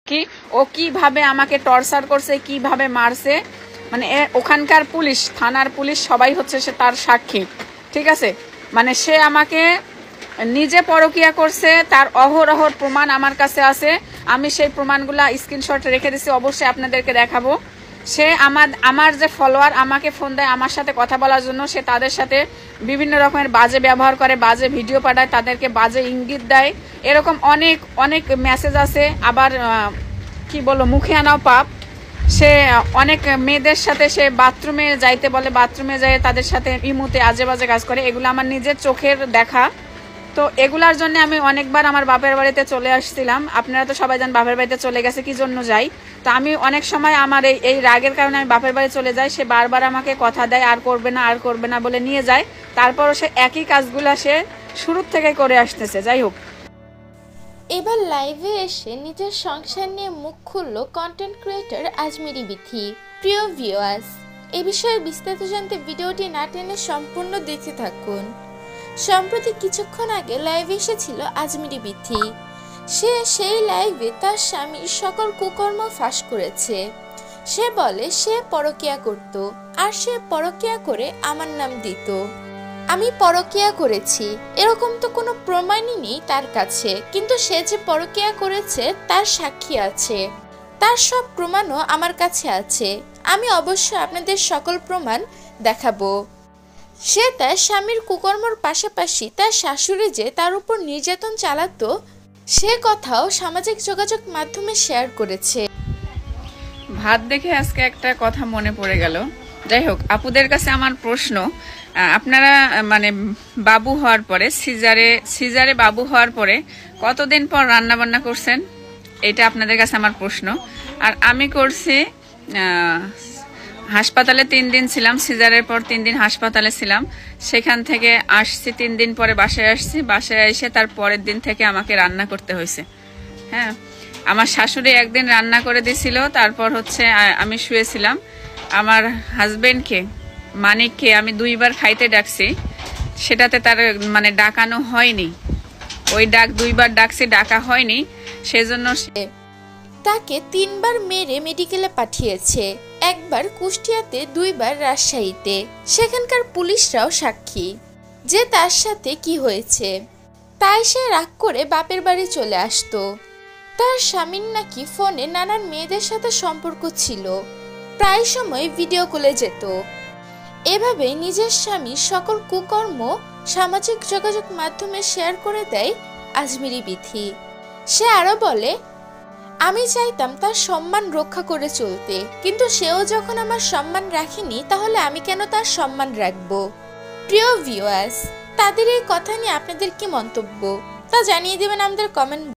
কি ও কিভাবে আমাকে টর্চার করছে, কিভাবে মারছে, মানে ওখানকার পুলিশ, থানার পুলিশ সবাই হচ্ছে সে তার সাক্ষী। ঠিক আছে, মানে সে আমাকে নিজে পরকিয়া করছে, তার অহরহর প্রমাণ আমার কাছে আছে। আমি সেই প্রমাণগুলা স্ক্রিনশট রেখে দিছি, অবশ্যই আপনাদেরকে দেখাবো। সে আমার যে ফলোয়ার আমাকে ফোন দেয় আমার সাথে কথা বলার জন্য, সে তাদের সাথে বিভিন্ন রকমের বাজে ব্যবহার করে, বাজে ভিডিও পাঠায়, তাদেরকে বাজে ইঙ্গিত দেয়, এরকম অনেক অনেক মেসেজ আছে। আবার কি বলো, মুখে আনাও পাপ। সে অনেক মেয়েদের সাথে সে বাথরুমে যাইতে বলে, বাথরুমে যায় তাদের সাথে ইমুতে আজে বাজে কাজ করে। এগুলো আমার নিজের চোখের দেখা। তো এগুলার জন্য আমি অনেকবার আমার বাপের বাড়িতে চলে আসছিলাম। আপনারা তো সবাই জান বাপের বাড়িতে চলে গেছে কি জন্য যাই। তো আমি অনেক সময় আমার এই রাগের কারণে আমি বাপের বাড়ি চলে যাই। সে বারবার আমাকে কথা দেয় আর করবে না, আর করবে না বলে নিয়ে যায়। তারপরও সে একই কাজগুলা সে শুরু থেকে করে আসতেছে। যাই হোক, এবার লাইভে এসে নিজের সংসার নিয়ে মুখ খুলল কন্টেন্ট ক্রিয়েটর আজমিরি বিথি। প্রিয় ভিউয়ার্স, এ বিষয়ে বিস্তারিত জানতে ভিডিওটি না টেনে সম্পূর্ণ দেখতে থাকুন। সম্প্রতি কিছুক্ষণ আগে লাইভে এসেছিল আজমিরি বিথি। সে সেই লাইভে তার স্বামীর সকল কুকর্ম ফাঁস করেছে। সে বলে সে পরকিয়া করত, আর সে পরকিয়া করে আমার নাম দিত। আমি পরকিয়া করেছি এরকম তো কোনো প্রমাণই নেই তার কাছে, কিন্তু সে যে পরকিয়া করেছে তার সাক্ষী আছে, তার সব প্রমাণও আমার কাছে আছে। আমি অবশ্যই আপনাদের সকল প্রমাণ দেখাবো। সে তার স্বামীর কুকর্মর পাশাপাশি তার শাশুড়ি যে তার উপর নির্যাতন চালাতো সে কথাও সামাজিক যোগাযোগ মাধ্যমে শেয়ার করেছে। ভাত দেখে আজকে একটা কথা মনে পড়ে গেল। যাই হোক, আপুদের কাছে আমার প্রশ্ন, আপনারা মানে বাবু হওয়ার পরে সিজারে বাবু হওয়ার পরে কতদিন পর রান্না বান্না করছেন? এটা আপনাদের কাছে আমার প্রশ্ন। আর আমি করছি হাসপাতালে 3 দিন ছিলাম, সিজারের পর 3 দিন হাসপাতালে ছিলাম। সেখান থেকে আসছি 3 দিন পরে বাসায় আসছি। বাসায় এসে তার পরের দিন থেকে আমাকে রান্না করতে হয়েছে। হ্যাঁ, আমার শাশুড়ি একদিন রান্না করে দিয়েছিল, তারপর হচ্ছে আমি শুয়েছিলাম। আমার হাজবেন্ডকে মানিককে আমি 2 বার খাইতে ডাকছি, সেটাতে তার মানে ডাকানো হয়নি। ওই ডাক 2 বার ডাকছি, ডাকা হয়নি, সেজন্য তাকে 3 বার মেরে মেডিকেলে পাঠিয়েছে, একবার কুষ্টিয়াতে, 2 বার রাজশাহীতে। সেখানকার পুলিশরাও সাক্ষী যে তার সাথে কি হয়েছে। তাই সে রাগ করে বাপের বাড়ি চলে আসতো। তার স্বামীর নাকি ফোনে নানান মেয়েদের সাথে সম্পর্ক ছিল, প্রায় সময় ভিডিও কলে যেত। এভাবে নিজের স্বামীর সকল কুকর্ম সামাজিক যোগাযোগ মাধ্যমে শেয়ার করে দেয় আজমিরি বিথি। সে আরো বলে, আমি চাইতাম তার সম্মান রক্ষা করে চলতে, কিন্তু সেও যখন আমার সম্মান রাখেনি তাহলে আমি কেন তার সম্মান রাখবো? প্রিয় ভিউয়ার্স, তাদের এই কথা নিয়ে আপনাদের কি মন্তব্য তা জানিয়ে দেবেন আমাদের কমেন্ট